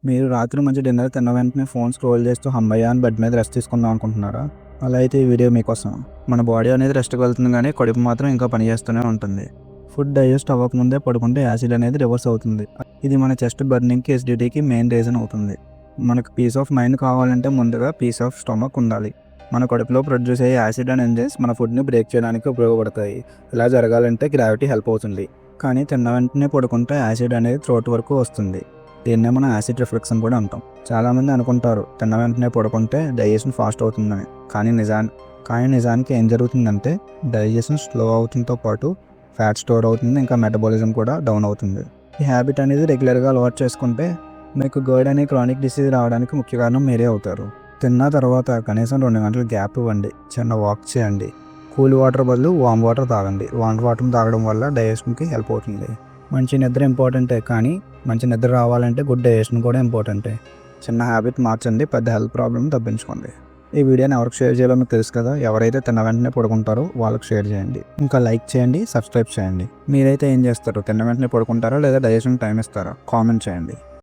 మీరు రాత్రి మంచి డిన్నర్ తిన్న వెంటనే ఫోన్ స్క్రోల్ చేస్తూ హమ్మయ్య అని బెడ్ మీద రెస్ట్ తీసుకుందాం అనుకుంటున్నారా? అలా అయితే ఈ వీడియో మీకోసం. మన బాడీ అనేది రెస్ట్కి వెళ్తుంది కానీ కడుపు మాత్రం ఇంకా పనిచేస్తూనే ఉంటుంది. ఫుడ్ డైజెస్ట్ అవ్వకముందే పడుకుంటే యాసిడ్ అనేది రివర్స్ అవుతుంది. ఇది మన చెస్ట్ బర్నింగ్కి, ఎసిడిటీకి మెయిన్ రీజన్ అవుతుంది. మనకు పీస్ ఆఫ్ మైండ్ కావాలంటే ముందుగా పీస్ ఆఫ్ స్టమక్ ఉండాలి. మన కడుపులో ప్రొడ్యూస్ అయ్యే యాసిడ్ అండ్ ఎంజైమ్స్ మన ఫుడ్ని బ్రేక్ చేయడానికి ఉపయోగపడతాయి. ఇలా జరగాలంటే గ్రావిటీ హెల్ప్ అవుతుంది. కానీ తిన్న వెంటనే పడుకుంటే యాసిడ్ అనేది థ్రోట్ వరకు వస్తుంది. దీన్నే మనం యాసిడ్ రిఫ్లెక్స్ అని కూడా అంటాం. చాలామంది అనుకుంటారు తిన్న వెంటనే పడుకుంటే డైజెషన్ ఫాస్ట్ అవుతుందని. కానీ నిజానికి ఏం జరుగుతుందంటే డైజెషన్ స్లో అవుతుంతో పాటు ఫ్యాట్ స్టోర్ అవుతుంది, ఇంకా మెటబాలిజం కూడా డౌన్ అవుతుంది. ఈ హ్యాబిట్ అనేది రెగ్యులర్గా అలవాటు చేసుకుంటే మీకు గర్డ్ అనే క్రానిక్ డిసీజ్ రావడానికి ముఖ్య కారణం మీరే అవుతారు. తిన్న తర్వాత కనీసం 2 గంటలు గ్యాప్ ఇవ్వండి, చిన్న వాక్ చేయండి, కూల్ వాటర్ బదులు వామ్ వాటర్ తాగండి. వామ్ వాటర్ తాగడం వల్ల డైజెషన్కి హెల్ప్ అవుతుంది. మంచి నిద్ర ఇంపార్టెంటే, కానీ మంచి నిద్ర రావాలంటే గుడ్ డైజెషన్ కూడా ఇంపార్టెంటే. చిన్న హ్యాబిట్ మార్చండి, పెద్ద హెల్త్ ప్రాబ్లమ్ తప్పించుకోండి. ఈ వీడియోని ఎవరికి షేర్ చేయాలో మీకు తెలుసు కదా. ఎవరైతే తిన్న వెంటనే పడుకుంటారో వాళ్ళకి షేర్ చేయండి. ఇంకా లైక్ చేయండి, సబ్స్క్రైబ్ చేయండి. మీరైతే ఏం చేస్తారు? తిన్న వెంటనే పడుకుంటారా లేదా డైజెషన్ టైం ఇస్తారా? కామెంట్ చేయండి.